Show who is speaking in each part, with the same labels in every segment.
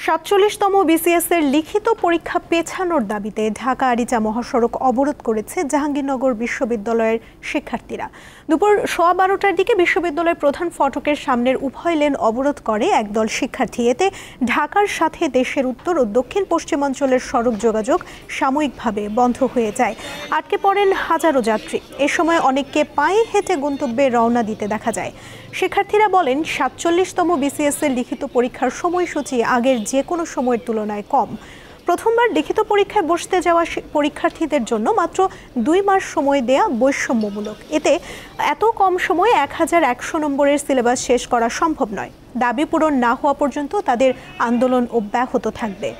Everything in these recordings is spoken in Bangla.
Speaker 1: ৪৭তম বিসিএস এর লিখিত পরীক্ষা পেছানোর দাবিতে ঢাকা আরিচা মহাসড়ক অবরোধ করেছে জাহাঙ্গীরনগর বিশ্ববিদ্যালয়ের শিক্ষার্থীরা। দুপুর 12:15টার দিকে বিশ্ববিদ্যালয়ের প্রধান ফটকের সামনের উভয় লেন অবরোধ করে একদল শিক্ষার্থী। এতে ঢাকার সাথে দেশের উত্তর ও দক্ষিণ পশ্চিমাঞ্চলের সড়ক যোগাযোগ সাময়িকভাবে বন্ধ হয়ে যায়। আটকে পড়েন হাজারো যাত্রী। এ সময় অনেককে পায়ে হেঁটে গন্তব্যে রওনা দিতে দেখা যায়। শিক্ষার্থীরা বলেন, ৪৭তম বিসিএস এর লিখিত পরীক্ষার সময়সূচি আগের যে কোনো সময়ের তুলনায় কম। প্রথমবার লিখিত পরীক্ষায় বসতে যাওয়া পরীক্ষার্থীদের জন্য মাত্র 2 মাস সময় দেয়া বৈষম্যমূলক। এতে এত কম সময়ে 1100 নম্বরের সিলেবাস শেষ করা সম্ভব নয়। দাবি পূরণ না হওয়া পর্যন্ত তাদের আন্দোলন অব্যাহত থাকবে।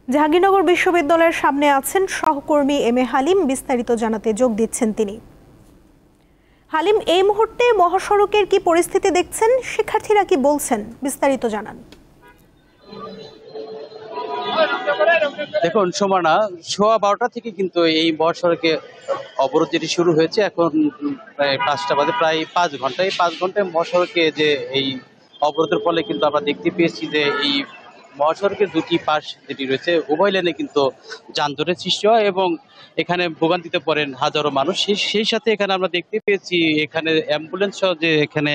Speaker 1: জাহাঙ্গীরনগর বিশ্ববিদ্যালয়ের সামনে আছেন সহকর্মী এম এ হালিম। বিস্তারিত জানাতে যোগ দিচ্ছেন তিনি। হালিম, এই মুহূর্তে মহাসড়কের কি পরিস্থিতি দেখছেন? শিক্ষার্থীরা কি বলছেন? বিস্তারিত জানান।
Speaker 2: দেখুন সুমনা, 12:15 থেকে কিন্তু এই মহাসড়কে অবরোধ যেটি শুরু হয়েছে, এখন প্রায় 5টা বাজে, প্রায় 5 ঘন্টা। এই 5 ঘন্টায় মহাসড়কে যে এই অবরোধের ফলে কিন্তু আমরা দেখতে পেয়েছি যে এই মহাসড়কের দুটি পাশ যেটি রয়েছে উভয় লেনে কিন্তু যানজটের সৃষ্টি হয় এবং এখানে ভোগান্তিতে পড়েন হাজারো মানুষ। সেই সাথে এখানে আমরা দেখতে পেয়েছি এখানে অ্যাম্বুলেন্স সহ যে এখানে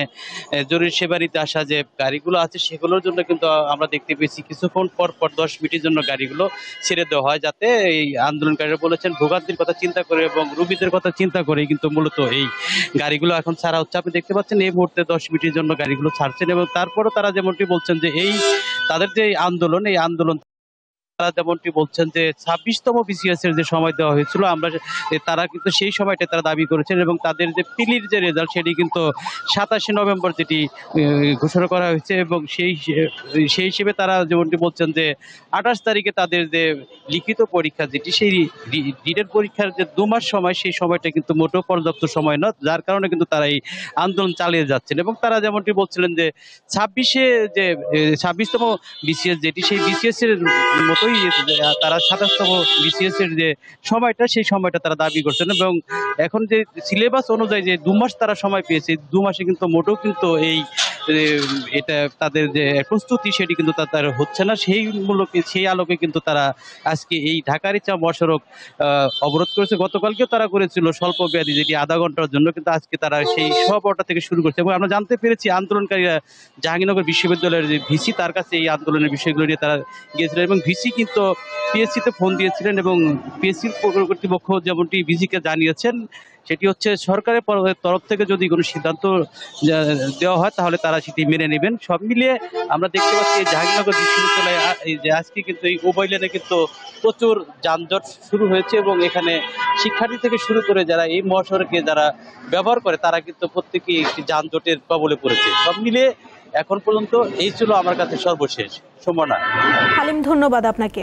Speaker 2: জরুরি সেবারিতে আসা যে গাড়িগুলো আছে সেগুলোর জন্য কিন্তু আমরা দেখতে পেয়েছি কিছুক্ষণ পর 10 মিনিটের জন্য গাড়িগুলো ছেড়ে দেওয়া হয়, যাতে এই আন্দোলনকারীরা বলেছেন ভোগান্তির কথা চিন্তা করে এবং রোগীদের কথা চিন্তা করে কিন্তু মূলত এই গাড়িগুলো এখন ছাড়া হচ্ছে। আপনি দেখতে পাচ্ছেন এই মুহূর্তে 10 মিনিটের জন্য গাড়িগুলো ছাড়ছেন এবং তারপরও তারা যেমনটি বলছেন যে এই তাদের যে আন্দোলন, এই আন্দোলন তারা যেমনটি বলছেন যে 26তম বিসিএস এর যে সময় দেওয়া হয়েছিল তারা কিন্তু সেই সময়টা তারা দাবি করেছেন এবং তাদের যে পিলির যে রেজাল্ট সেটি কিন্তু 27শে নভেম্বর যেটি ঘোষণা করা হয়েছে এবং সেই হিসেবে তারা যেমনটি বলছেন যে 28 তারিখে তাদের যে লিখিত পরীক্ষা যেটি সেই রিটেন পরীক্ষার যে 2 মাস সময়, সেই সময়টা কিন্তু মোটেও পর্যাপ্ত সময় নয়, যার কারণে কিন্তু তারা এই আন্দোলন চালিয়ে যাচ্ছেন এবং তারা যেমনটি বলছিলেন যে 26তম বিসিএস যেটি সেই বিসিএস এর মতোই তারা 27তম বিসিএস এর যে সময়টা সেই সময়টা তারা দাবি করছেন এবং এখন যে সিলেবাস অনুযায়ী যে 2 মাস তারা সময় পেয়েছে, 2 মাসে কিন্তু মোটেও কিন্তু এই এটা তাদের যে প্রস্তুতি সেটি কিন্তু তাদের হচ্ছে না। সেই আলোকে কিন্তু তারা আজকে এই ঢাকা আরিচা মহাসড়ক অবরোধ করেছে। গতকালকেও তারা করেছিল স্বল্প মেয়াদী, যেটি আধা ঘন্টার জন্য, কিন্তু আজকে তারা সেই 12:15 থেকে শুরু করছে এবং আমরা জানতে পেরেছি আন্দোলনকারীরা জাহাঙ্গীরনগর বিশ্ববিদ্যালয়ের যে ভিসি তার কাছে এই আন্দোলনের বিষয়গুলো নিয়ে তারা গিয়েছিলেন এবং ভিসি কিন্তু পিএসসিতে ফোন দিয়েছিলেন এবং পিএসসির কর্তৃপক্ষ যেমনটি ভিসিকে জানিয়েছেন সেটি হচ্ছে সরকারের তরফ থেকে যদি কোনো সিদ্ধান্ত দেওয়া হয় তাহলে তারা সেটি মেনে নেবেন। সব মিলিয়ে আমরা দেখতে পাচ্ছি জাহাঙ্গীরনগর বিশ্ববিদ্যালয়ে যে আজকে কিন্তু এই উভয় লেনে কিন্তু প্রচুর যানজট শুরু হয়েছে এবং এখানে শিক্ষার্থী থেকে শুরু করে যারা এই মহাসড়কে যারা ব্যবহার করে তারা কিন্তু প্রত্যেকেই একটি যানজটের কবলে পড়েছে। সব মিলিয়ে এখন পর্যন্ত এই ছিল আমার কাছে সর্বশেষ। সুমনা।
Speaker 1: হালিম, ধন্যবাদ আপনাকে।